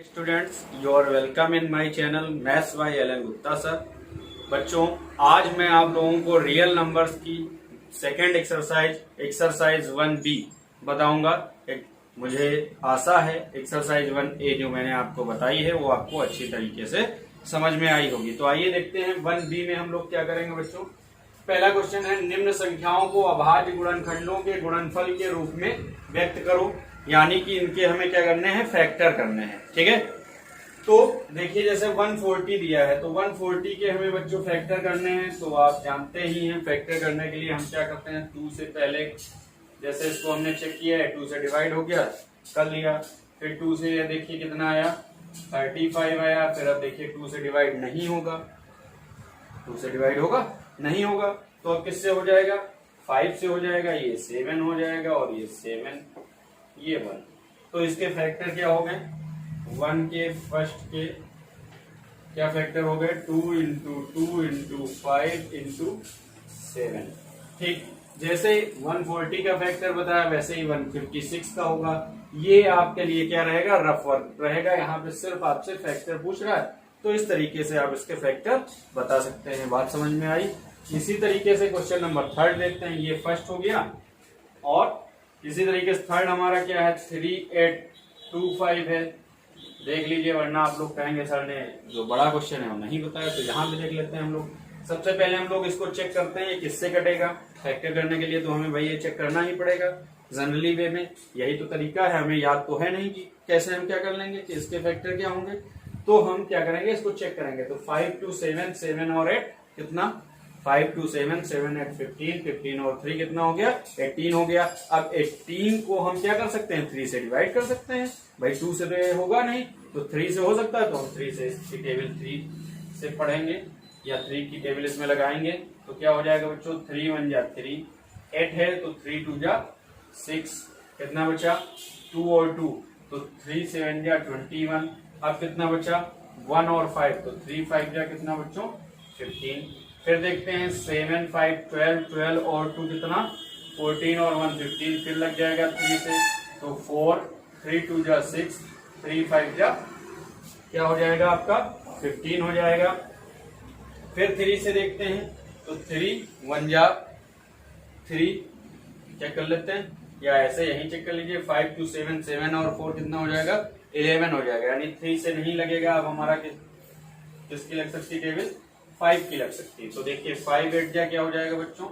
Students, you are welcome in my channel maths by L N Gupta sir. बच्चों, आज मैं आप लोगों को रियल नंबर्स की सेकंड एक्सरसाइज 1B बताऊंगा। मुझे आशा है एक्सरसाइज 1A जो मैंने आपको बताई है वो आपको अच्छी तरीके से समझ में आई होगी। तो आइए देखते हैं 1B में हम लोग क्या करेंगे बच्चों। पहला क्वेश्चन है, निम्न संख्याओं को अभाज्य गुणनखंडों के गुणनफल के रूप में व्यक्त करो। यानी कि इनके हमें क्या करने हैं, फैक्टर करने हैं। ठीक है, तो देखिए जैसे 140 दिया है तो 140 के हमें बच्चों फैक्टर करने हैं। तो आप जानते ही हैं फैक्टर करने के लिए हम क्या करते हैं, 2 से पहले जैसे इसको हमने चेक किया है 2 से डिवाइड हो गया, कर लिया। फिर 2 से ये देखिए कितना आया, 35 आया। फिर अब देखिए 2 से डिवाइड नहीं होगा, 2 से डिवाइड होगा नहीं होगा, तो अब किससे हो जाएगा, 5 से हो जाएगा, ये 7 हो जाएगा और ये 7 ये 1। तो इसके फैक्टर क्या हो गए, 1 के फर्स्ट के क्या फैक्टर हो गए, 2 इंटू 2 इंटू 5 इंटू 7। ठीक, जैसे 140 का फैक्टर बताया वैसे ही 156 का होगा। ये आपके लिए क्या रहेगा, रफ वर्क रहेगा। यहाँ पे सिर्फ आपसे फैक्टर पूछ रहा है, तो इस तरीके से आप इसके फैक्टर बता सकते हैं। बात समझ में आई। इसी तरीके से क्वेश्चन नंबर 3 देखते हैं। ये फर्स्ट हो गया और इसी तरीके से थर्ड हमारा क्या है, 3825 है। देख लीजिए, वरना आप लोग कहेंगे सर ने जो बड़ा क्वेश्चन है वो नहीं बताया। तो यहाँ पे देख लेते हैं हम लोग। सबसे पहले हम लोग इसको चेक करते हैं ये किससे कटेगा। फैक्टर करने के लिए तो हमें भाई ये चेक करना ही पड़ेगा जनरली वे में, यही तो तरीका है। हमें याद तो है नहीं कि कैसे हम क्या कर लेंगे कि इसके फैक्टर क्या होंगे। तो हम क्या करेंगे, इसको चेक करेंगे। तो 5 2 7 7 और 8 कितना, 5 2 7 7 8 15 15 और 3 कितना हो गया, 18 हो गया। अब 18 को हम क्या कर सकते हैं, 3 से डिवाइड कर सकते हैं। भाई 2 से तो होगा नहीं, तो 3 से हो सकता है। तो हम 3 से इसकी टेबल 3 से पढ़ेंगे या 3 की टेबल इसमें लगाएंगे। तो क्या हो जाएगा बच्चों, 3 1 जा 3, 8 है तो 3 2 जा 6, कितना बचा 2 और 2 तो 3 7 जा 21। अब कितना बचा 1 और 5 तो 3 5 जा कितना बच्चों 15। फिर देखते हैं 7 5 12 12 और 2 कितना 14 और 1 15। फिर लग जाएगा 3 से तो 4 3 2 जा 6 3 5 जा क्या हो जाएगा आपका 15 हो जाएगा। फिर 3 से देखते हैं तो 3 1 जा 3 चेक कर लेते हैं, या ऐसे यही चेक कर लीजिए। 5 2 7 7 और 4 कितना हो जाएगा 11 हो जाएगा। यानी 3 से नहीं लगेगा। अब हमारा किसकी लग सकती टेबल, 5 की लग सकती है। तो देखिए 5 8 जा क्या हो जाएगा बच्चों,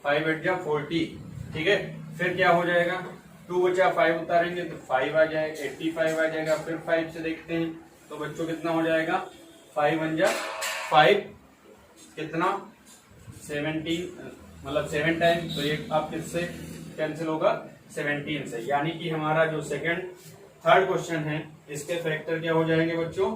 5 8 जा 40। ठीक है, फिर क्या हो जाएगा, 2 बचा 5 उतारेंगे तो 5 आ जाएगा, 85 आ जाएगा। फिर 5 से देखते हैं तो बच्चों कितना हो जाएगा, 5 1 जा 5 कितना 17, मतलब 7 टाइम। तो ये आप किससे कैंसिल होगा, 17 से। यानी कि हमारा जो थर्ड क्वेश्चन है इसके फैक्टर क्या हो जाएंगे बच्चों,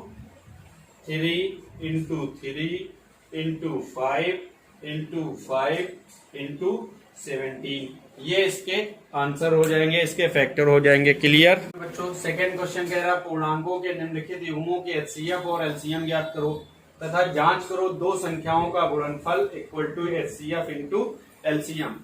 3 इंटू 3 इंटू 5 इंटू 5 इंटू 17। ये इसके आंसर हो जाएंगे, इसके फैक्टर हो जाएंगे। क्लियर बच्चों। सेकंड क्वेश्चन कह रहा है, पूर्णांकों के निम्नलिखित युग्मों के एचसीएफ और एलसीएम ज्ञात करो तथा जांच करो दो संख्याओं का गुणनफल equal to HCF into LCM.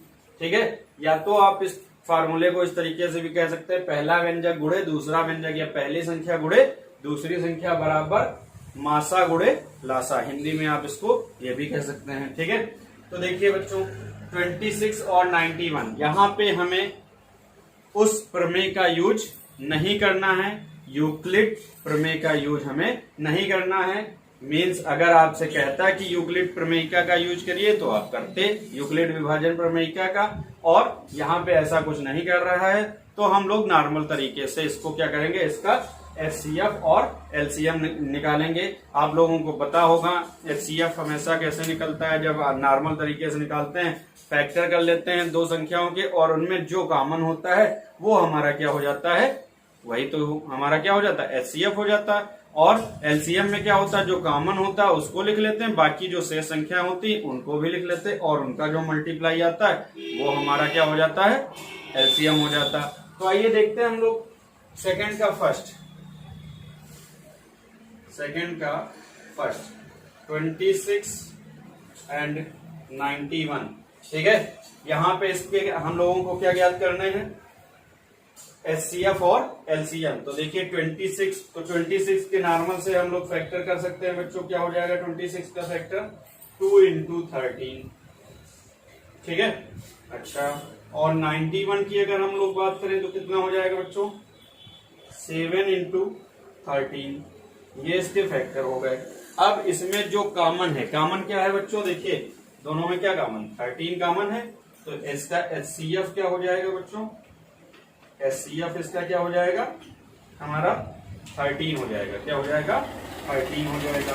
ठीक है, या तो आप इस फार्मूले को इस तरीके से भी कह सकते हैं, पहला व्यंजक गुणे दूसरा व्यंजक, या पहली संख्या गुणे दूसरी संख्या बराबर मासा गुणे लासा। हिंदी में आप इसको ये भी कह सकते हैं। ठीक है, तो देखिए बच्चों 26 और 91, यहाँ पे हमें उस प्रमेय का यूज नहीं करना है, यूक्लिड प्रमेय का यूज हमें नहीं करना है। मीन्स अगर आपसे कहता है कि यूक्लिड प्रमेयिका का यूज करिए तो आप करते यूक्लिड विभाजन प्रमेयिका का, और यहाँ पे ऐसा कुछ नहीं कर रहा है। तो हम लोग नॉर्मल तरीके से इसको क्या करेंगे, इसका एचसीएफ और एलसीएम निकालेंगे। आप लोगों को पता होगा एचसीएफ हमेशा कैसे निकलता है, जब नॉर्मल तरीके से निकालते हैं, फैक्टर कर लेते हैं दो संख्याओं के और उनमें जो कॉमन होता है वो हमारा क्या हो जाता है, वही तो हमारा क्या हो जाता है, एचसीएफ हो जाता है। और एलसीएम में क्या होता है, जो कॉमन होता है उसको लिख लेते हैं, बाकी जो शेष संख्या होती है उनको भी लिख लेते हैं, और उनका जो मल्टीप्लाई आता है वो हमारा क्या हो जाता है, एलसीएम हो जाता है। तो आइए देखते हैं हम लोग सेकंड का फर्स्ट 26 एंड 91। ठीक है, यहाँ पे इसके हम लोगों को क्या ज्ञात करने हैं, HCF और LCM। तो देखिए 26, तो 26 के नॉर्मल से हम लोग फैक्टर कर सकते हैं बच्चों। क्या हो जाएगा 26 का फैक्टर? 2 into 13, ठीक है। अच्छा, और 91 की अगर हम लोग बात करें तो कितना हो जाएगा बच्चों? 7 into 13, ये इसके फैक्टर हो गए। अब इसमें जो कॉमन है, कॉमन क्या है बच्चों? देखिए दोनों में क्या कॉमन? 13 कॉमन है, तो इसका HCF क्या हो जाएगा बच्चों? HCF इसका क्या हो जाएगा? हमारा 13 हो जाएगा। क्या हो जाएगा? 13 हो जाएगा,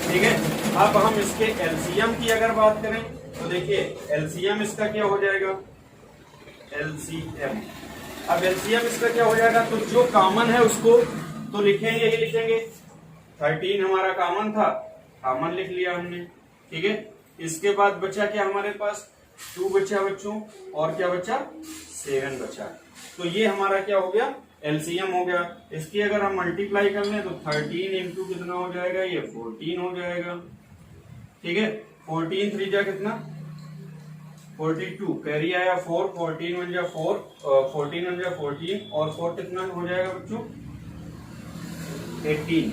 ठीक है। अब हम इसके LCM की अगर बात करें तो देखिए LCM इसका क्या हो जाएगा? LCM, अब LCM इसका क्या हो जाएगा? तो जो कॉमन है उसको तो लिखेंगे ही लिखेंगे। 13 हमारा कॉमन था, कॉमन लिख लिया हमने, ठीक है। इसके बाद बचा क्या हमारे पास? 2 बचा बच्चों, और क्या बचा? 7 बचा। तो ये हमारा क्या हो गया? LCM हो गया। इसकी अगर हम मल्टीप्लाई कर लें तो 13 इंटू कितना हो जाएगा? ये 14 हो जाएगा, ठीक है। 14 3 जा कितना? 42, कैरी आया 4, 14 1 जा 4, 14 1 जा 14, और 4 कितना हो जाएगा बच्चों? 18,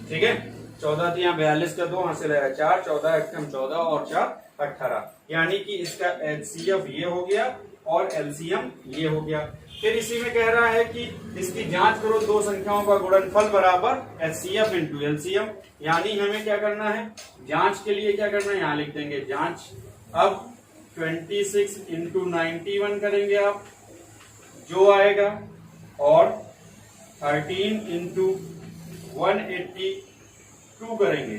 ठीक है। 14 तो यहाँ 42 का 2 हासिल आया 4, 14 एकम 14 और 4 18, यानी कि इसका HCF ये हो गया और LCM ये हो गया। फिर इसी में कह रहा है कि इसकी जांच करो, दो संख्याओं का गुणनफल बराबर HCF इंटू LCM, यानी हमें क्या करना है? जांच के लिए क्या करना है? यहाँ लिख देंगे जांच। अब 26 इंटू 91 करेंगे आप, जो आएगा, और 13 इंटू 182 करेंगे,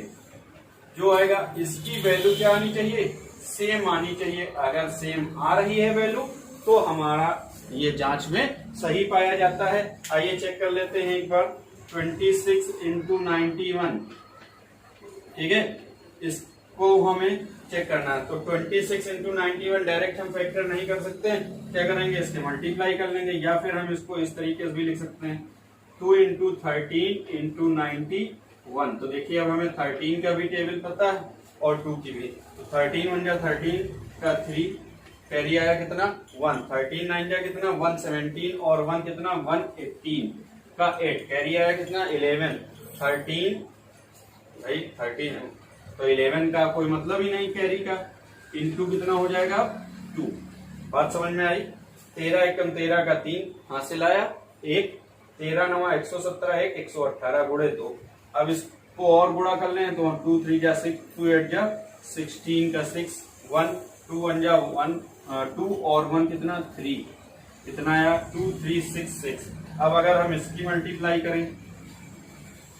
जो आएगा। इसकी वैल्यू क्या आनी चाहिए? सेम आनी चाहिए। अगर सेम आ रही है वैल्यू तो हमारा ये जांच में सही पाया जाता है। आइए चेक कर लेते हैं एक बार। 26 इंटू 91, ठीक है, इसको हमें चेक करना है। तो 26 इंटू 91 डायरेक्ट हम फैक्टर नहीं कर सकते हैं, क्या करेंगे? इसके मल्टीप्लाई कर लेंगे, या फिर हम इसको इस तरीके से भी लिख सकते हैं, 2 इंटू 13 इंटू 91। तो देखिए अब हमें 13 का भी टेबल पता है और 2 की भी। तो 13 1 जा 13 का 3, कैरी आया कितना? 1, 13 9 जा कितना? 117, और 1 कितना? 118 का 8, कैरी आया कितना? 11, 13, भाई 13 है तो 11 का कोई मतलब ही नहीं कैरी का, इंटू कितना हो जाएगा? 2। बात समझ में आई? 13 एकम 13 का 3 हासिल आया 1, 13 9 117, 1 118 गुणे 2। अब इसको और गुणा कर लें तो 2 3 जा 6, 2 8 जा 16 का 6, 1 2 1 जा 1 2, और 1 कितना? 3, कितना आया? 2 3 6 6। अब अगर हम इसकी मल्टीप्लाई करें,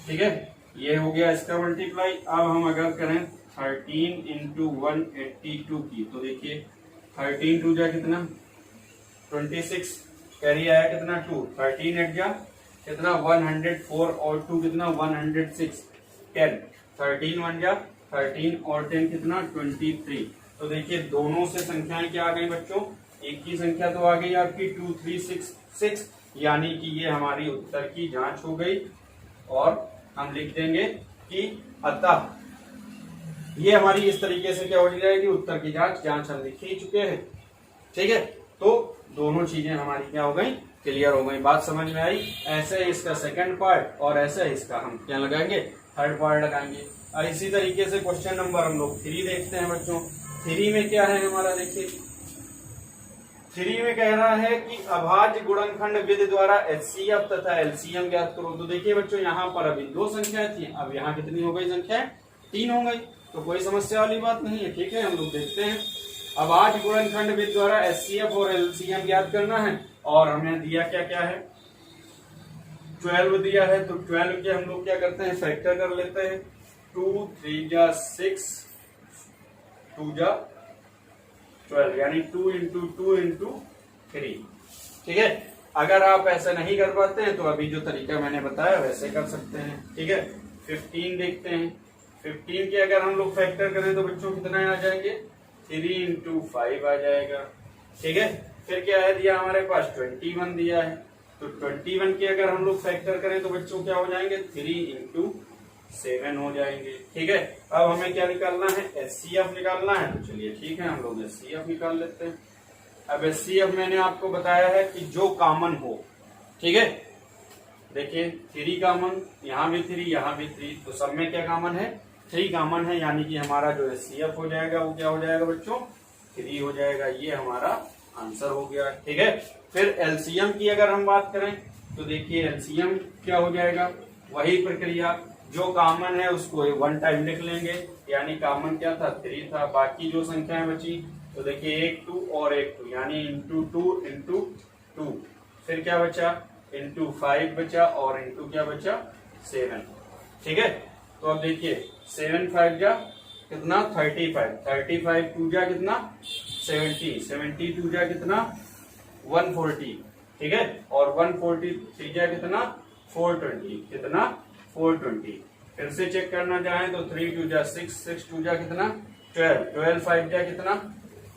ठीक है, ये हो गया इसका मल्टीप्लाई। अब हम अगर करें 13 इंटू 182 की, तो देखिए 13 2 जा कितना? 26, कैरी आया कितना? 2, 13 8 जा कितना? 104, और 2 कितना? 106, 10, 13 1 जा 13, और 10 कितना? 23। तो देखिए दोनों से संख्याएं क्या आ गई बच्चों? एक की संख्या तो आ गई आपकी 2 3 6 6, यानी कि ये हमारी उत्तर की जांच हो गई। और हम लिख देंगे कि अतः ये हमारी इस तरीके से क्या हो जाएगी? उत्तर की जांच हम लिख ही चुके हैं, ठीक है। तो दोनों चीजें हमारी क्या हो गई? क्लियर हो गई। बात समझ में आई? ऐसे इसका सेकंड पार्ट और ऐसे इसका हम क्या लगाएंगे? थर्ड पार्ट लगाएंगे। और इसी तरीके से क्वेश्चन नंबर हम लोग 3 देखते हैं बच्चों। 3 में क्या है हमारा? देखिए 3 में कह रहा है कि अभाज्य गुणनखंड विधि द्वारा HCF तथा LCM ज्ञात करो। तो देखिए बच्चों यहाँ पर अभी 2 संख्याएं थी, अब यहाँ कितनी हो गई संख्याएं? 3 हो गई, तो कोई समस्या वाली बात नहीं है, ठीक है। हम लोग देखते हैं। अभाज्य गुणनखंड विधि द्वारा HCF और LCM ज्ञात करना है, और हमें दिया क्या क्या है? 12 दिया है। तो 12 के हम लोग क्या करते हैं? फैक्टर कर लेते हैं। 2 3 जा 6, 2 जा 12, यानी 2 इंटू 2 इंटू 3, ठीक है। अगर आप ऐसा नहीं कर पाते हैं तो अभी जो तरीका मैंने बताया वैसे कर सकते हैं, ठीक है। 15 देखते हैं। 15 के अगर हम लोग फैक्टर करें तो बच्चों कितना आ जाएंगे? 3 इंटू 5 आ जाएगा, ठीक है। फिर क्या है दिया हमारे पास? 21 दिया है। तो 21 के अगर हम लोग फैक्टर करें तो बच्चों क्या हो जाएंगे? 3 इंटू 7 हो जाएंगे, ठीक है। अब हमें क्या निकालना है? HCF निकालना है। तो चलिए ठीक है, हम लोग HCF निकाल लेते हैं। अब HCF मैंने आपको बताया है कि जो कॉमन हो, ठीक है। देखिए 3 कॉमन, यहाँ भी 3, यहाँ भी 3, तो सब में क्या कॉमन है? 3 कॉमन है, यानी कि हमारा जो HCF हो जाएगा वो क्या हो जाएगा बच्चों? 3 हो जाएगा। ये हमारा आंसर हो गया। ठीक है। फिर एलसीएम की अगर हम बात करें तो देखिए एलसीएम क्या हो जाएगा? वही प्रक्रिया, जो कॉमन है उसको 1 टाइम लिख लेंगे, यानी कॉमन क्या था? 3 था। बाकी जो संख्याएं बची तो देखिए 1 2 और 1 2, यानी इंटू 2 इंटू 2, फिर क्या बचा? इंटू 5 बचा, और इंटू क्या बचा? 7। ठीक है। तो अब देखिए 7 5 जा कितना? 35, 35 2 जा कितना? 70, 70 2 जा कितना? 140। ठीक है। और 143 जा कितना? 420, कितना? 420। फिर से चेक करना चाहें तो 3 2 जा 6, 6 2 जा कितना? 12, 12 5 जा कितना?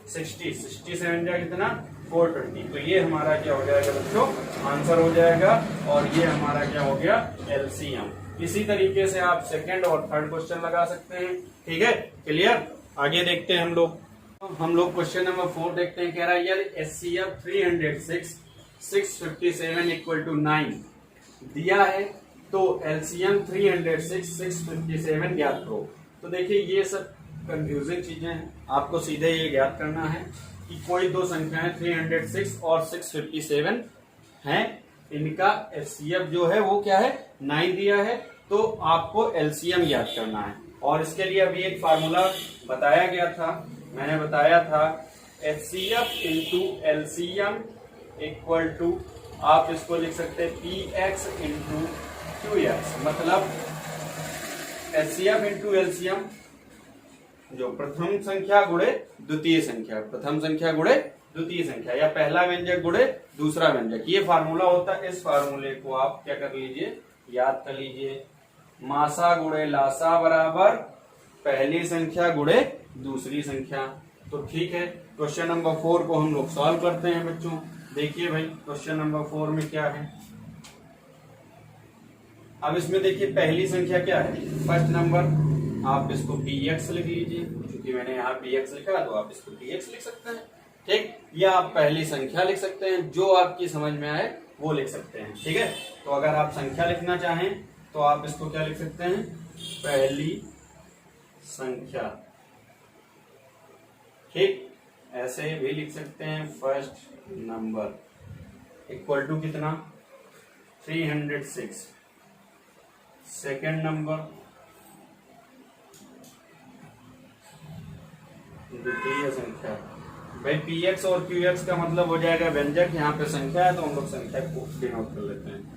60, 67 जा कितना? 420। तो ये हमारा क्या हो जाएगा बच्चों? आंसर हो जाएगा। और ये हमारा क्या हो गया? एलसीएम। इसी तरीके से आप सेकंड और थर्ड क्वेश्चन लगा सकते हैं। ठीक है, क्लियर। आगे देखते हैं हम लोग क्वेश्चन नंबर 4 देखते हैं। कह रहा है यार HCF 306 657 इक्वल टू 9 दिया है, तो LCM 306 657 ज्ञात करो। तो देखिए ये सब कंफ्यूजिंग चीजें हैं, आपको सीधे ये ज्ञात करना है कि कोई दो संख्याएं 306 और 657 हैं, इनका HCF जो है वो क्या है? 9 दिया है, तो आपको LCM ज्ञात करना है। और इसके लिए अभी एक फार्मूला बताया गया था, मैंने बताया था HCF into LCM equal to, आप इसको लिख सकते हैं PX इंटू QX। मतलब HCF इंटू LCM जो प्रथम संख्या गुणे द्वितीय संख्या, प्रथम संख्या गुणे द्वितीय संख्या, या पहला व्यंजक गुणे दूसरा व्यंजक, ये फार्मूला होता है। इस फार्मूले को आप क्या कर लीजिए? याद कर लीजिए। मासा गुणे लासा बराबर पहली संख्या गुणे दूसरी संख्या। तो ठीक है, क्वेश्चन नंबर 4 को हम लोग सॉल्व करते हैं बच्चों। देखिए भाई क्वेश्चन नंबर 4 में क्या है। अब इसमें देखिए पहली संख्या क्या है? First number. आप इसको px लिख लीजिए, क्योंकि मैंने यहाँ px लिखा तो आप इसको px लिख सकते हैं। ठीक, या आप पहली संख्या लिख सकते हैं, जो आपकी समझ में आए वो लिख सकते हैं। ठीक है। तो अगर आप संख्या लिखना चाहें तो आप इसको क्या लिख सकते हैं? पहली संख्या। ठीक, ऐसे भी लिख सकते हैं फर्स्ट नंबर इक्वल टू कितना? 306। सेकेंड नंबर द्वितीय संख्या। भाई px और qx का मतलब हो जाएगा व्यंजक, यहाँ पे संख्या है तो हम लोग संख्या को डिनोट कर लेते हैं।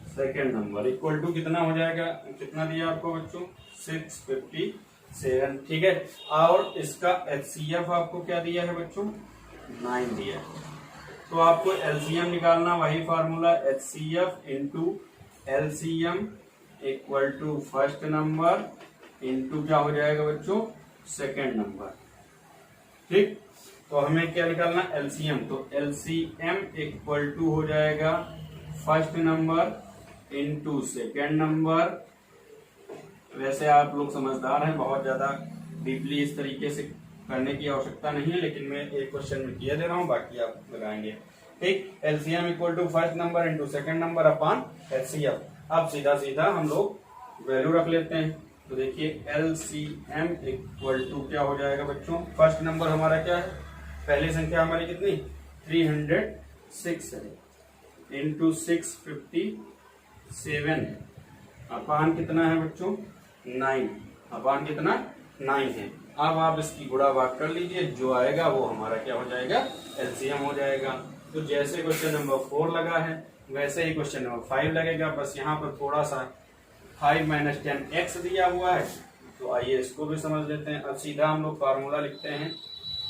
सेकेंड नंबर इक्वल टू कितना हो जाएगा? कितना दिया आपको बच्चों? 657। ठीक है। और इसका HCF आपको क्या दिया है बच्चों? 9 दिया है। तो आपको LCM निकालना, वही formula HCF into LCM equal to first number into क्या हो जाएगा बच्चों? Second number. ठीक, तो हमें क्या निकालना? LCM। तो LCM इक्वल टू हो जाएगा first number into second number. वैसे आप लोग समझदार हैं, बहुत ज्यादा डीपली इस तरीके से करने की आवश्यकता नहीं है, लेकिन मैं एक क्वेश्चन में किया दे रहा हूँ, बाकी आप लगाएंगे। ठीक, LCM equal to first number into second number upon HCF। अब सीधा सीधा हम लोग वैल्यू रख लेते हैं। तो देखिए LCM इक्वल टू क्या हो जाएगा बच्चों? फर्स्ट नंबर हमारा क्या है? पहली संख्या हमारी कितनी? 306 है, इंटू 657 है, अपान कितना है बच्चों? 9। अपान कितना? 9 है। अब आप इसकी गुणा भाग कर लीजिए, जो आएगा वो हमारा क्या हो जाएगा? LCM हो जाएगा। तो जैसे क्वेश्चन नंबर 4 लगा है वैसे ही क्वेश्चन नंबर 5 लगेगा, बस यहाँ पर थोड़ा सा 5 - 10x दिया हुआ है। तो आइए इसको भी समझ लेते हैं। अब सीधा हम लोग फार्मूला लिखते हैं।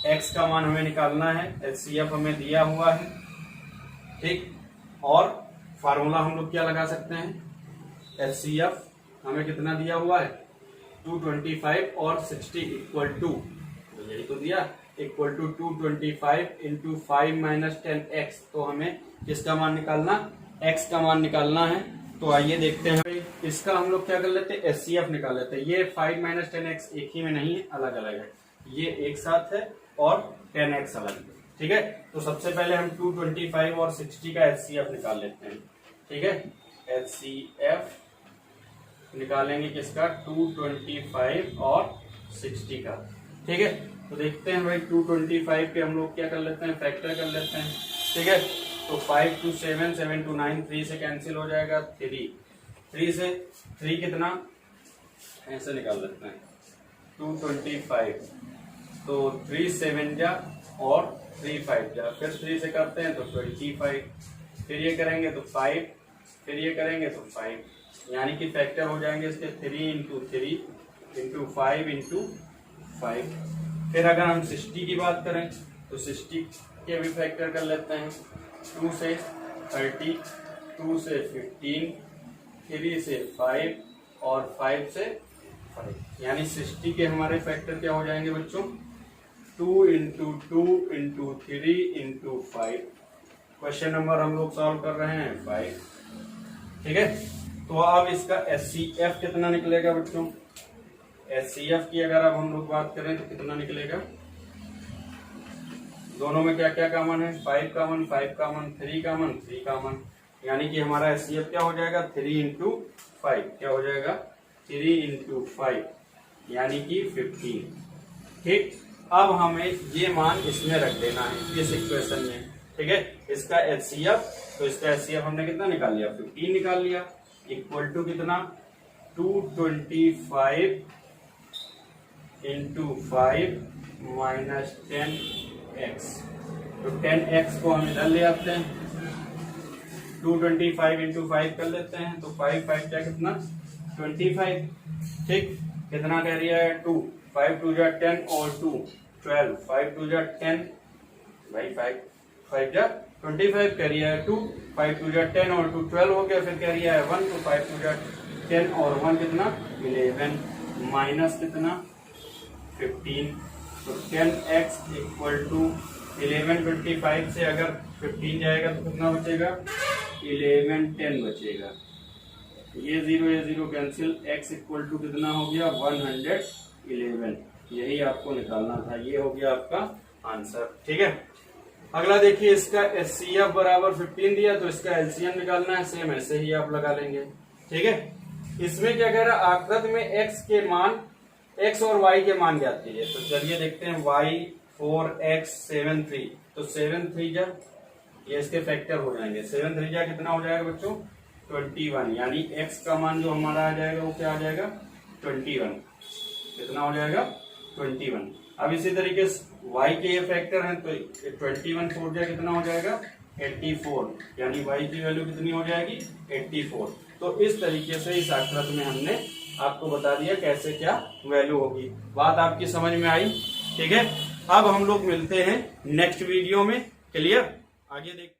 x का मान हमें निकालना है, HCF हमें दिया हुआ है। ठीक, और फार्मूला हम लोग क्या लगा सकते हैं? HCF हमें कितना दिया हुआ है? 225 और 60 इक्वल टू, तो यही तो दिया, इक्वल टू 225 इंटू 5 - 10x। तो हमें किसका मान निकालना? x का मान निकालना है। तो आइए देखते हैं। इसका हम लोग क्या कर लेते हैं? HCF निकाल लेते हैं। ये 5 - 10x एक ही में नहीं है, अलग अलग है। ये एक साथ है और 10x अलग है। ठीक है, तो सबसे पहले हम 225 और 60 का HCF निकाल लेते हैं। ठीक है, HCF निकालेंगे किसका, 225 और 60 का। ठीक है, तो देखते हैं भाई 225 के हम लोग क्या कर लेते हैं, फैक्टर कर लेते हैं। ठीक है, तो 5 to 7, 7 to 9, 3 से कैंसिल हो जाएगा, 3 से 3 कितना, ऐसे निकाल लेते हैं 225, तो 3 7 जा और 3 5 जा, फिर 3 से करते हैं तो 25, फिर ये करेंगे तो 5, फिर ये करेंगे तो 5, यानी कि फैक्टर हो जाएंगे इसके 3 into 3 into 5 into 5। फिर अगर हम 60 की बात करें तो 60 के भी फैक्टर कर लेते हैं, 2 से 30, 2 से 15, 3 से 5 और 5 से 5, यानी 60 के हमारे फैक्टर क्या हो जाएंगे बच्चों, 2 into 2 into 3 into 5। Question number हम लोग सॉल्व कर रहे हैं 5। ठीक है, तो अब इसका HCF कितना निकलेगा बच्चों, HCF की अगर अब हम लोग बात करें तो कितना निकलेगा, दोनों में क्या क्या कॉमन है, 5 कॉमन, 5 कॉमन, 3 कॉमन, 3 कॉमन, यानी कि हमारा HCF क्या हो जाएगा, 3 into 5, क्या हो जाएगा 3 into 5, यानी कि 15। ठीक, अब हमें ये मान इसमें रख देना है इस इक्वेशन में। ठीक है, इसका HCF, तो इसका HCF हमने कितना निकाल लिया, 15 निकाल लिया, इक्वल टू कितना, 225 into 5 minus 10x, तो 10x को हम इधर ले आते हैं, 225 into 5 कर लेते हैं, तो 5 5 क्या कितना, 25। ठीक, कितना कह रहा है, 2, 5 2 जा 10 और 2 12, 5 2 जा 10, भाई 5 5 जा 25 कह रहा है 2, 5 2 जा 10 और 2 12 हो गया, फिर कह रहा है 1, तो 5 2 जा 10 और 1 कितना 11, माइनस कितना 15, तो 10x इक्वल टू 11, 25 से अगर 15 जाएगा तो कितना बचेगा, 11 10 बचेगा, ये 0 कैंसिल, x इक्वल टू कितना हो गया 111, यही आपको निकालना था, ये हो गया आपका आंसर। ठीक है, अगला देखिए, इसका HCF बराबर 15 दिया, तो इसका LCM निकालना है, सेम ऐसे ही आप लगा लेंगे। ठीक है, इसमें क्या कह रहा है, आकृति में x के मान, x और y के मान ज्ञात कीजिए, तो चलिए देखते हैं, y 4x 7 3, तो 7 3 जा, ये इसके फैक्टर हो जाएंगे, 7 3 जा कितना हो जाएगा बच्चों 21, यानी x का मान जो हमारा आ जाएगा वो क्या आ जाएगा 21, कितना हो जाएगा 21। अब इसी तरीके से y के ये फैक्टर हैं, तो 21 4 जा कितना हो जाएगा 84, यानी y की वैल्यू कितनी हो जाएगी 84। तो इस तरीके से इस आकृति में हमने आपको बता दिया कैसे क्या वैल्यू होगी। बात आपकी समझ में आई। ठीक है, अब हम लोग मिलते हैं नेक्स्ट वीडियो में। क्लियर, आगे देख